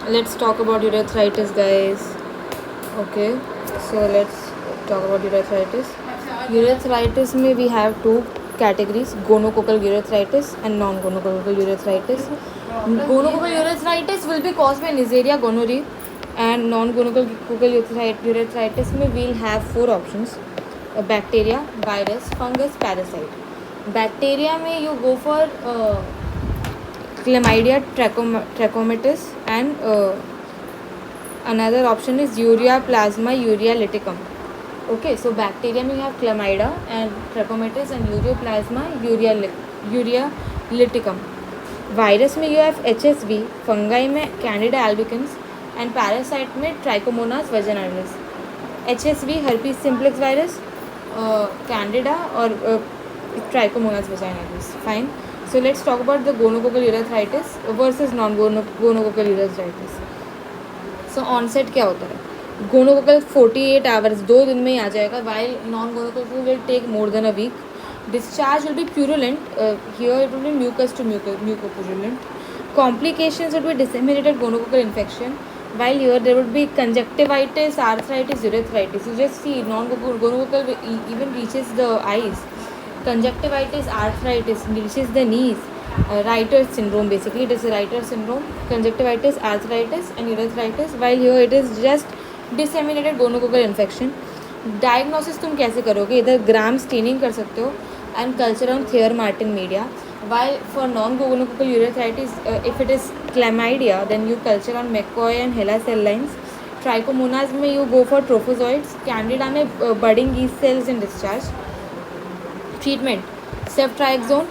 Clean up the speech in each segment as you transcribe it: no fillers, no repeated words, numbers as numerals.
let's talk about urethritis, guys. Okay, so let's talk about urethritis. Urethritis में we have two categories: gonococcal urethritis and non-gonococcal urethritis. Gonococcal urethritis will be caused by Neisseria gonorrhoeae, and non-gonococcal urethritis में we'll have four options: bacteria, virus, fungus, parasite. Bacteria में you go for Chlamydia trachomatis, and another option is urea plasma urea liticum. Okay, so bacteria में you have Chlamydia and trachomatis and ureaplasma urea liticum. Virus में you have HSV, fungi में Candida albicans and parasite में Trichomonas vaginalis. HSV herpes simplex virus, Candida or Trichomonas vaginalis. Fine. So let's talk about the gonococcal urethritis versus non-gonococcal urethritis. So onset क्या होता है? Gonococcal 48 hours, 2 दिन में ही आ जाएगा, while non-gonococcal will take more than a week. Discharge will be purulent. Here it will be mucus to mucopurulent. Complications would be disseminated gonococcal infection, while here there would be conjunctivitis, arthritis, urethritis. You just see non-gonococcal even reaches the eyes. Conjunctivitis, arthritis reaches the knees. Reiter's syndrome, basically it is Reiter's syndrome, conjunctivitis, arthritis and urethritis, while here it is just disseminated gonococcal infection. Diagnosis तुम कैसे करोगे? इधर gram staining कर सकते हो and culture on there Martin media. While for non-gonococcal urethritis, if it is chlamydia, then you culture on McCoy and HeLa cell lines. Trichomonas में you go for trophozoites. Candida में budding yeast cells in discharge. Treatment ceftriaxone.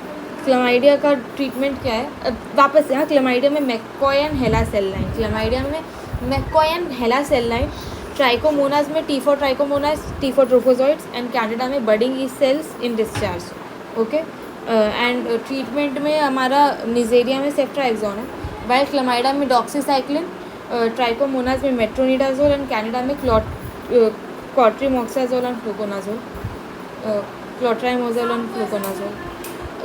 Chlamydia का treatment क्या है? वापस से, हाँ, chlamydia में McCoy and HeLa cell line. Chlamydia में McCoy and HeLa cell line. Trichomonas में T4 trichomonas, T4 trophozoites and candida में बडिंग ई cells in discharge. Okay, and treatment में हमारा निजेरिया में सेफ्ट्राइक्सोन है, वाइल क्लमाइडा में डॉक्सीसाइक्लिन, ट्राइकोमोनास में मेट्रोनिडाजोल एंड कैंडिडा में clotrimazole and fluconazole, clotrimazole and fluconazole.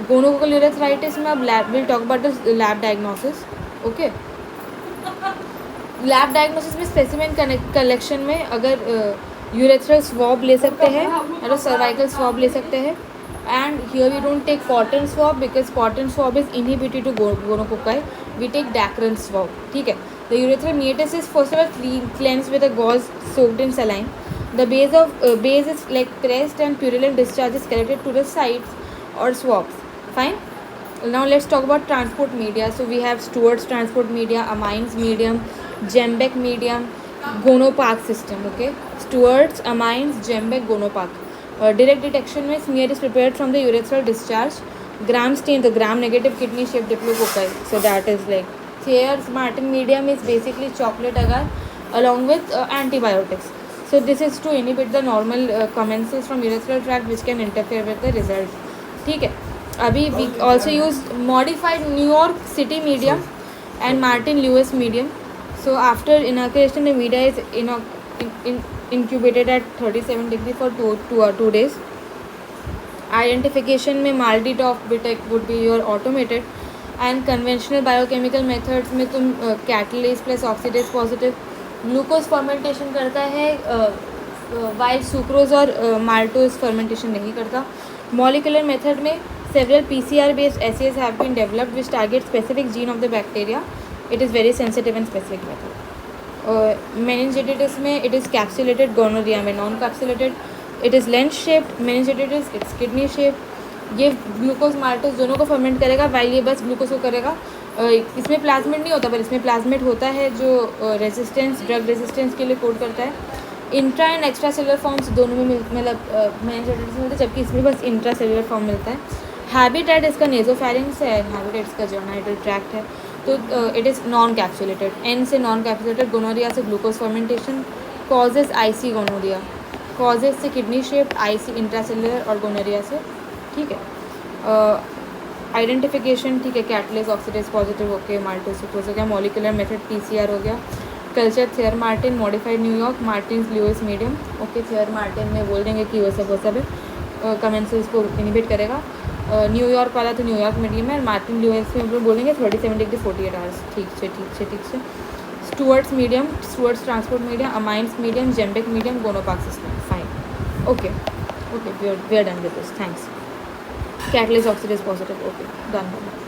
Gonococcal urethritis में अब will talk about the lab diagnosis. Okay, lab diagnosis में स्पेसिमेन कलेक्शन में अगर यूरेथ्रल स्वॉब ले सकते हैं, मतलब सर्वाइकल स्वॉब ले सकते हैं. And here we don't take cotton swab because cotton swab is inhibitory to gonococci. We take dacron swab. ठीक है. The urethral meatus is first of all cleanse with a gauze soaked in saline. The base is like pressed and purulent discharge is collected to the sites or swabs. Fine. Now let's talk about transport media. So we have Stewart's transport media, Amines medium, Jembeck medium, Gonopark system. Okay, Stewart's, Amines, Jembeck, Gonopark. Direct detection में smear is prepared from the urethral discharge. Gram stain, the gram negative kidney shaped diplococci. So that is like Thayer's Martin medium is basically chocolate agar along with antibiotics. So this is to inhibit the normal commensals from urethral tract which can interfere with the result. ठीक है. अभी we also use modified New York City medium and Martin Lewis medium. So after inoculation the media is incubated at 37 degree for 2 days. Identification में MALDI-TOF BITEC would be your automated, and conventional biochemical methods में तुम catalase plus oxidase positive glucose fermentation करता है, while sucrose और maltose fermentation नहीं करता. Molecular method में several PCR based assays have been developed which target specific gene of the bacteria. It is very sensitive and specific method. Meningitis में it is capsulated, gonorrhea में non capsulated. It is lens shaped. meningitis it's kidney shaped. ये glucose maltose दोनों को ferment करेगा, while ये बस glucose को करेगा. इसमें प्लाज्मिड नहीं होता, पर इसमें प्लाज्मिड होता है जो रेजिस्टेंस, ड्रग रेजिस्टेंस के लिए कोड करता है. Intra and extra cellular forms दोनों में मतलब मेनिंजाइटिस में मिलता है, जबकि इसमें बस इंट्रा सेलुलर फॉर्म मिलता है. हैबिटेट इसका नेजोफैरिंग्स है, हैबिटेट इसका जोनाइडल ट्रैक्ट है. तो it is non capsulated. N से नॉन कैप्सुलेटेड. गोनोरिया से glucose fermentation. Causes IC gonorrhoea. Causes से kidney shaped, IC intra cellular और गोनोरिया से. ठीक है. आइडेंटिफिकेशन ठीक है, catalase oxidase positive okay, maltose sucrose हो गया. मॉलिकुलर मेथड PCR हो गया. Culture Thayer Martin, modified New York, Martin Lewis medium. Okay, Thayer Martin में बोल देंगे कि वो सब है, कमेंसल्स को इनिबिट करेगा. न्यूयॉर्क वाला तो न्यूयॉर्क मीडियम है. मार्टिन ल्यूइस में बोलेंगे 37 डिग्री 48 आवर्स. ठीक से. Stewart's medium, Stewart's transport medium, amines medium, Gembeck medium, Gonopark system. Fine. Okay, we are done with this. Thanks. Catalase oxidase positive. Okay, done.